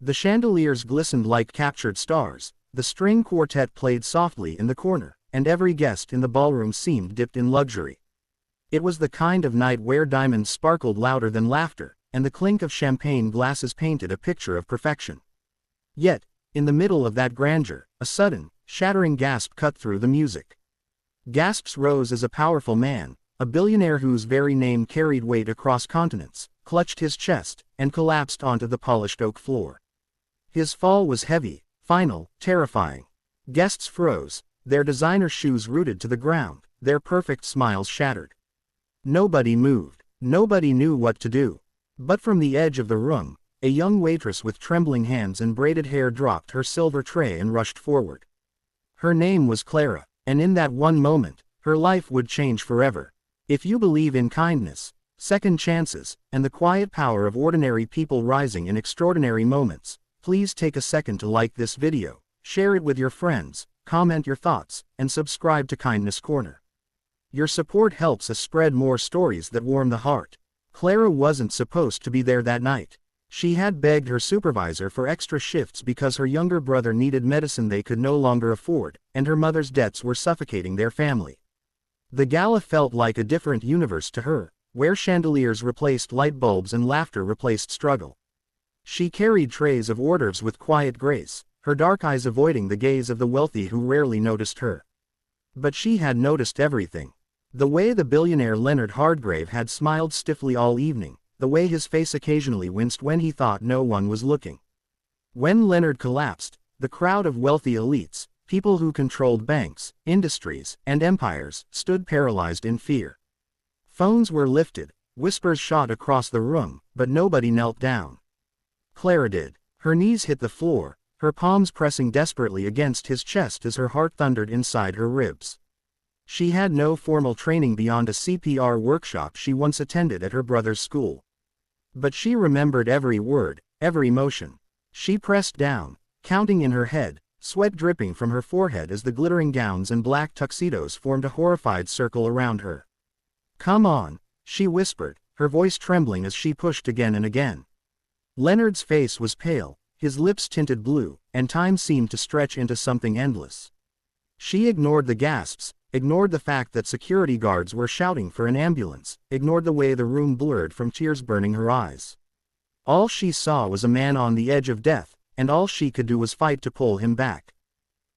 The chandeliers glistened like captured stars, the string quartet played softly in the corner, and every guest in the ballroom seemed dipped in luxury. It was the kind of night where diamonds sparkled louder than laughter, and the clink of champagne glasses painted a picture of perfection. Yet, in the middle of that grandeur, a sudden, shattering gasp cut through the music. Gasps rose as a powerful man, a billionaire whose very name carried weight across continents, clutched his chest, and collapsed onto the polished oak floor. His fall was heavy, final, terrifying. Guests froze, their designer shoes rooted to the ground, their perfect smiles shattered. Nobody moved, nobody knew what to do. But from the edge of the room, a young waitress with trembling hands and braided hair dropped her silver tray and rushed forward. Her name was Clara, and in that one moment, her life would change forever. If you believe in kindness, second chances, and the quiet power of ordinary people rising in extraordinary moments, please take a second to like this video, share it with your friends, comment your thoughts, and subscribe to Kindness Corner. Your support helps us spread more stories that warm the heart. Clara wasn't supposed to be there that night. She had begged her supervisor for extra shifts because her younger brother needed medicine they could no longer afford, and her mother's debts were suffocating their family. The gala felt like a different universe to her, where chandeliers replaced light bulbs and laughter replaced struggle. She carried trays of hors d'oeuvres with quiet grace, her dark eyes avoiding the gaze of the wealthy who rarely noticed her. But she had noticed everything. The way the billionaire Leonard Hardgrave had smiled stiffly all evening, the way his face occasionally winced when he thought no one was looking. When Leonard collapsed, the crowd of wealthy elites, people who controlled banks, industries, and empires, stood paralyzed in fear. Phones were lifted, whispers shot across the room, but nobody knelt down. Clara did. Her knees hit the floor, her palms pressing desperately against his chest as her heart thundered inside her ribs. She had no formal training beyond a CPR workshop she once attended at her brother's school. But she remembered every word, every motion. She pressed down, counting in her head, sweat dripping from her forehead as the glittering gowns and black tuxedos formed a horrified circle around her. "Come on," she whispered, her voice trembling as she pushed again and again. Leonard's face was pale, his lips tinted blue, and time seemed to stretch into something endless. She ignored the gasps, ignored the fact that security guards were shouting for an ambulance, ignored the way the room blurred from tears burning her eyes. All she saw was a man on the edge of death, and all she could do was fight to pull him back.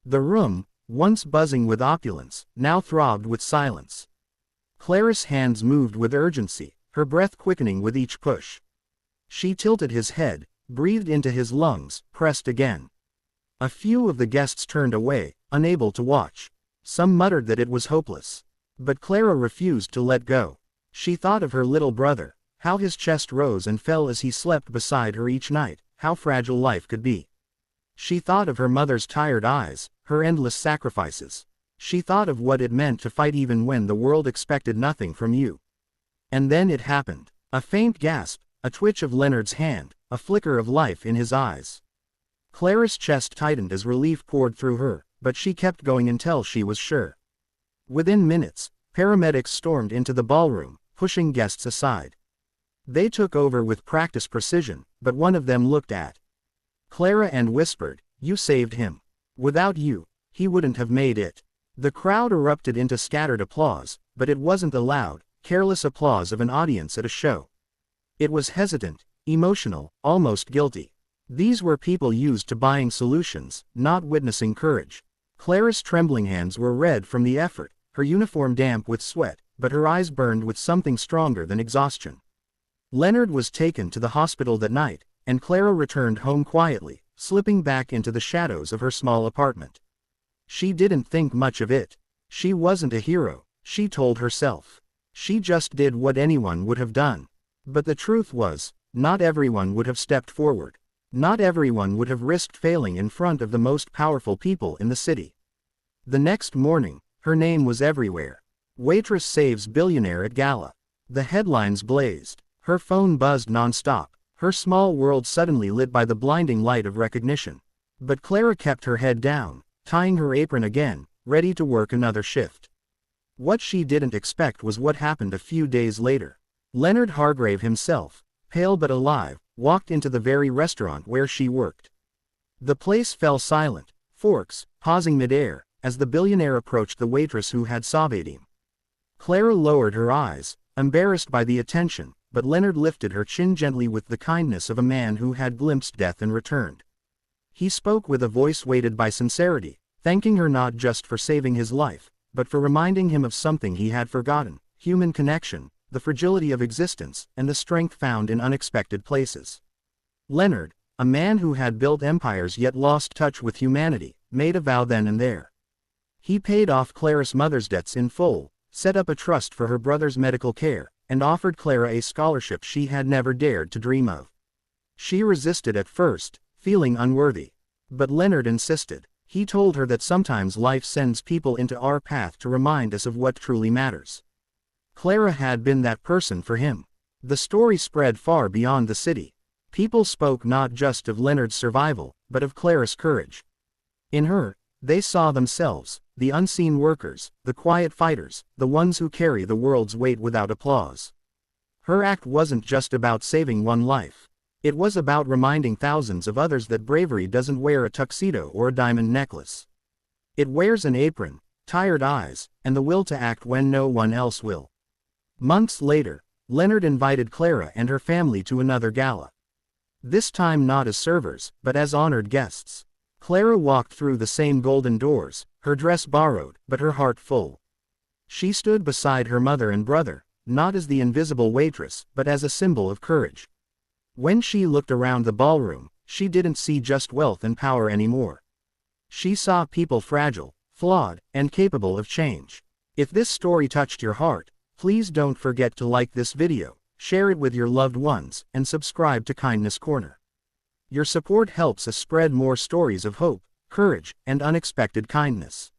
The room, once buzzing with opulence, now throbbed with silence. Clara's hands moved with urgency, her breath quickening with each push. She tilted his head, breathed into his lungs, pressed again. A few of the guests turned away, unable to watch. Some muttered that it was hopeless. But Clara refused to let go. She thought of her little brother, how his chest rose and fell as he slept beside her each night, how fragile life could be. She thought of her mother's tired eyes, her endless sacrifices. She thought of what it meant to fight even when the world expected nothing from you. And then it happened. A faint gasp, a twitch of Leonard's hand, a flicker of life in his eyes. Clara's chest tightened as relief poured through her, but she kept going until she was sure. Within minutes, paramedics stormed into the ballroom, pushing guests aside. They took over with practiced precision, but one of them looked at Clara and whispered, "You saved him. Without you, he wouldn't have made it." The crowd erupted into scattered applause, but it wasn't the loud, careless applause of an audience at a show. It was hesitant, emotional, almost guilty. These were people used to buying solutions, not witnessing courage. Clara's trembling hands were red from the effort, her uniform damp with sweat, but her eyes burned with something stronger than exhaustion. Leonard was taken to the hospital that night, and Clara returned home quietly, slipping back into the shadows of her small apartment. She didn't think much of it. She wasn't a hero, she told herself. She just did what anyone would have done. But the truth was, not everyone would have stepped forward. Not everyone would have risked failing in front of the most powerful people in the city. The next morning, her name was everywhere. Waitress saves billionaire at Gala. The headlines blazed. Her phone buzzed non-stop, her small world suddenly lit by the blinding light of recognition. But Clara kept her head down, tying her apron again, ready to work another shift. What she didn't expect was what happened a few days later. Leonard Hardgrave himself, pale but alive, walked into the very restaurant where she worked. The place fell silent, forks pausing midair, as the billionaire approached the waitress who had sauvéed him. Clara lowered her eyes, embarrassed by the attention, but Leonard lifted her chin gently with the kindness of a man who had glimpsed death and returned. He spoke with a voice weighted by sincerity, thanking her not just for saving his life, but for reminding him of something he had forgotten: human connection, the fragility of existence, and the strength found in unexpected places. Leonard, a man who had built empires yet lost touch with humanity, made a vow then and there. He paid off Clara's mother's debts in full, set up a trust for her brother's medical care, and offered Clara a scholarship she had never dared to dream of. She resisted at first, feeling unworthy. But Leonard insisted. He told her that sometimes life sends people into our path to remind us of what truly matters. Clara had been that person for him. The story spread far beyond the city. People spoke not just of Leonard's survival, but of Clara's courage. In her, they saw themselves, the unseen workers, the quiet fighters, the ones who carry the world's weight without applause. Her act wasn't just about saving one life. It was about reminding thousands of others that bravery doesn't wear a tuxedo or a diamond necklace. It wears an apron, tired eyes, and the will to act when no one else will. Months later, Leonard invited Clara and her family to another gala. This time not as servers, but as honored guests. Clara walked through the same golden doors, her dress borrowed, but her heart full. She stood beside her mother and brother, not as the invisible waitress, but as a symbol of courage. When she looked around the ballroom, she didn't see just wealth and power anymore. She saw people fragile, flawed, and capable of change. If this story touched your heart, please don't forget to like this video, share it with your loved ones, and subscribe to Kindness Corner. Your support helps us spread more stories of hope, courage, and unexpected kindness.